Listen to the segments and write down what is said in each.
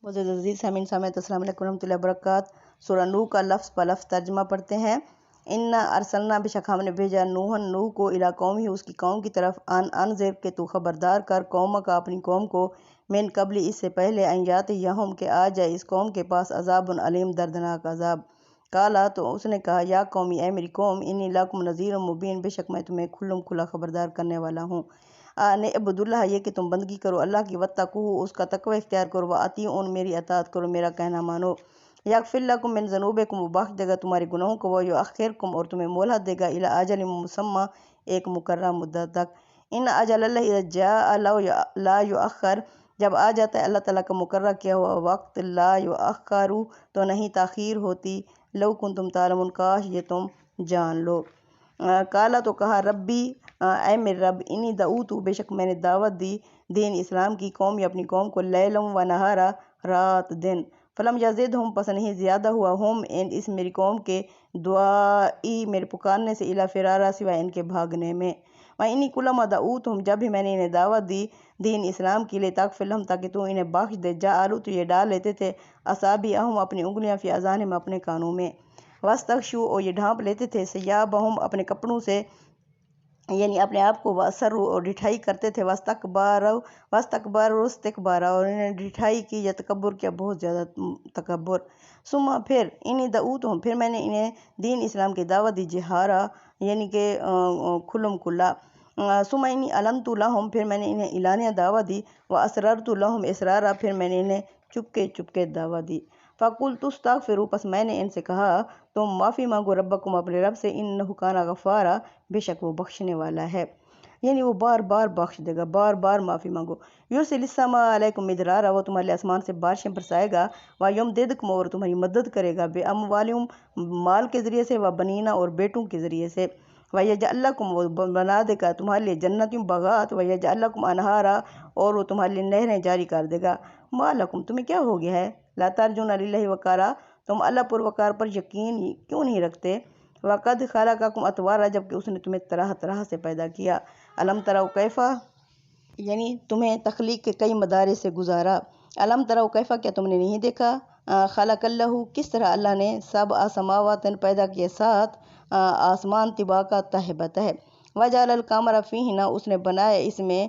معزز عزیز سامعین سامعات السلام علیکم ورحمۃ اللہ وبرکاتہ۔ سورہ نوح کا لفظ لفظ ترجمہ پڑھتے ہیں۔ انا ارسلنا بے شک ہم نے بھیجا نوح کو الی قومی اس کی قوم کی طرف انذر کہ تو خبردار کر قوم کا اپنی قوم کو من قبل اس سے پہلے ان یاتیہم کہ آ جائے اس قوم کے پاس عذاب علیم دردناک عذاب۔ قالا تو اس نے کہا یا قومی اے میری قوم انی لکم نذیر مبین بے شک میں تمہیں کھلم کھلا خبردار کرنے والا ہوں۔ اعبدوا اللہ یہ کہ تم بندگی کرو اللہ کی واتقوہ اس کا تقوی اختیار کرو واطیعون میری اطاعت کرو میرا کہنا مانو۔ یغفر لکم من ذنوبکم وہ بخش دے گا تمہارے گناہوں کو ویؤخرکم اور تمہیں مہلت دے گا الی اجل مسمى ایک مقررہ مدت تک۔ ان اجل اللہ اذا جاء لا یؤخر جب آ جاتا ہے اللہ تعالیٰ کا مقررہ کیا ہوا وقت لا یؤخر تو نہیں تاخیر ہوتی۔ لو کنتم تعلمون کاش یہ تم جان لو۔ قالا تو کہا ربی اے میرے رب انی دعوت بے شک میں نے دعوت دی دین اسلام کی قوم یا اپنی قوم کو لیلم و نہارا رات دن فلم یزدہم پس نہیں زیادہ ہوا ہم اس میری قوم کے دعائی میرے پکارنے سے الا فرارا سوائے ان کے بھاگنے میں۔ وانی کلما دعوتہم جب بھی میں نے انہیں دعوت دی دین اسلام کے لیے تغفر لہم تاکہ تو انہیں بخش دے جعلوا تو یہ ڈال لیتے تھے اصابعہم اپنی انگلیاں فی اذانہم اپنے کانوں میں واستغشوا اور یہ ڈھانپ لیتے تھے ثیابہم اپنے کپڑوں سے یعنی اپنے آپ کو واسروا اور ڈٹھائی کرتے تھے واستکبروا استکبارا اور انہیں ڈٹھائی کی یا تکبر کیا بہت زیادہ تکبر۔ ثم پھر انی دعوتہم پھر میں نے انہیں دین اسلام کی دعوت دی جہارا یعنی کہ کھلم کھلا۔ ثم انی اعلنت لہم پھر میں نے انہیں اعلانیہ دعوت دی واسررت لہم اسرارا پھر میں نے انہیں چپکے چپکے دعوت دی۔ فقلت استغفروا پس میں نے ان سے کہا تم معافی مانگو ربکم اپنے رب سے انہ کان غفارا بے شک وہ بخشنے والا ہے یعنی وہ بار بار بخش دے گا بار بار معافی مانگو۔ یرسل السماء علیکم مدرارا وہ تمہارے لیے آسمان سے بارشیں برسائے گا ویمددکم اور تمہاری مدد کرے گا باموالہم مال کے ذریعے سے وبنینا اور بیٹوں کے ذریعے سے ویجعل لکم وہ بنا دے گا تمہارے لیے جنتوں باغات ویجعل لکم انہارا اور وہ تمہارے لیے نہریں جاری کر دے گا۔ ما لکم تمہیں کیا ہو گیا ہے لا ترجون للہ وقارا تم اللہ پر وقار پر یقین کیوں نہیں رکھتے۔ وقد خلقکم اطوارا جبکہ اس نے تمہیں طرح طرح سے پیدا کیا۔ الم تروا کیفا یعنی تمہیں تخلیق کے کئی مدارس سے گزارا۔ الم تروا کیفا کیا تم نے نہیں دیکھا خلق اللہ کس طرح اللہ نے سبع سماوات پیدا کیے 7 آسمان طباقا تہہ بتہ وجعل القمر فیہن اس نے بنایا اس میں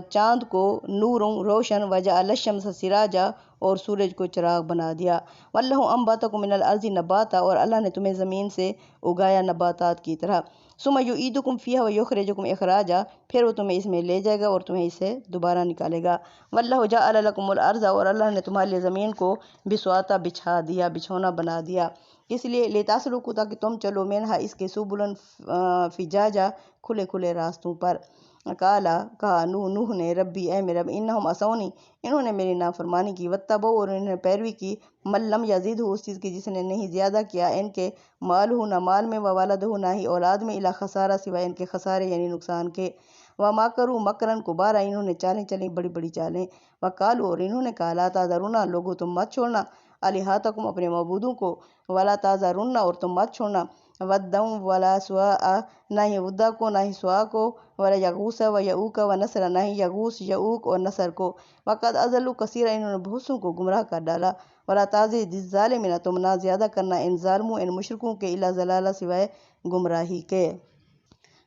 چاند کو نور روشن وجعل الشمس سراجا اور سورج کو چراغ بنا دیا۔ واللہ انبتکم من الارض نباتا اور اللہ نے تمہیں زمین سے اگایا نباتات کی طرح۔ ثم یعیدکم فیہا ویخرجکم اخراجا پھر وہ تمہیں اس میں لے جائے گا اور تمہیں اس سے دوبارہ نکالے گا۔ واللہ جعل لکم الارض اور اللہ نے تمہارے لیے زمین کو بساطا بچھا دیا بچھونا بنا دیا اس لیے لتسلکوا تاکہ تم چلو منہا اس کے سبلن فجاجا کھلے کھلے راستوں پر۔ قالا کہا نوح نے ربی اے میرے رب انہم عصونی انہوں نے میری نافرمانی کی واتبعوا اور انہوں نے پیروی کی من لم یزدہ اس چیز کی جس نے نہیں زیادہ کیا ان کے مالہ نہ مال میں وولدہ نہ ہی اولاد میں الا خسارہ سوائے ان کے خسارے یعنی نقصان کے۔ ومکروا مکرا کبارا انہوں نے چالیں چلیں بڑی بڑی چالیں۔ وقالوا اور انہوں نے کہا لا تذرون لوگو تم مت چھوڑنا الہاتکم اپنے معبودوں کو ولا تذرون اور تم مت چھوڑنا ودا ولا سواع نہ ہی ودا کو نہ ہی سواع کو ولا یغوث و یعوق و نصر نہ ہی یغوث یعوق اور نصر کو وقد اضلوا کثیرا انہوں نے بہت سوں کو گمراہ کر ڈالا۔ ولا تزد الظالمین تم نہ زیادہ کرنا ان ظالموں ان مشرکوں کے الا ضلالا سوائے گمراہی کے۔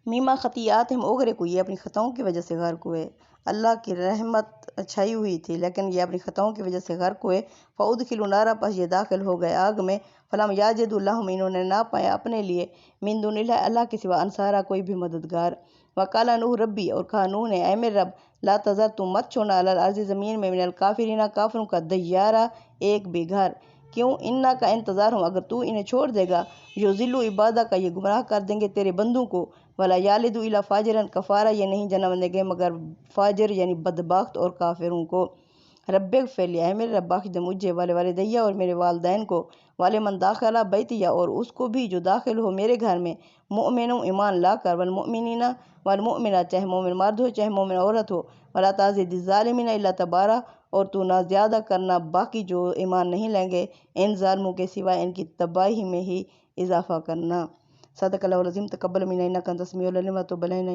مما خطیئاتہم اغرقوا یہ اپنی خطاؤں کی وجہ سے غرق ہوئے۔ اللہ کی رحمت چھائی ہوئی تھی لیکن یہ اپنی خطاؤں کی وجہ سے غرق ہوئے۔ فادخلوا نارا پس یہ داخل ہو گئے آگ میں فلم یجدوا لہم انہوں نے نہ پایا اپنے لیے من دون اللہ اللہ کے سوا انصارا کوئی بھی مددگار۔ وقال نوح ربی اور کہا نوح نے اے میرے رب لا تذر تم مت چھوڑنا علی الارض زمین میں من الکافرین کافروں کا دیارا ایک بھی گھر۔ کیوں انا کا انتظار ہوں اگر تو انہیں چھوڑ دے گا یضلوا عبادک یہ گمراہ کر دیں گے تیرے بندوں کو ولا یلدوا الا فاجرا کفارا یہ نہیں جنم دیں گے مگر فاجر یعنی بدبخت اور کافروں کو۔ رب اغفر لی اے میرے رب بخش دے مجھے والدیہ اور میرے والدین کو ولمن دخل بیتیہ اور اس کو بھی جو داخل ہو میرے گھر میں مؤمن ایمان لا کر والمؤمنین والمؤمنات چاہے مومن مرد ہو چاہے مومن عورت ہو ولا تزد الظالمین الا تبارا اور تو نہ زیادہ کرنا باقی جو ایمان نہیں لیں گے ان ظالموں کے سوائے ان کی تباہی میں ہی اضافہ کرنا۔ صدق اللہ العظیم تقبل منا انک انت السمیع العلیم وتب علینا۔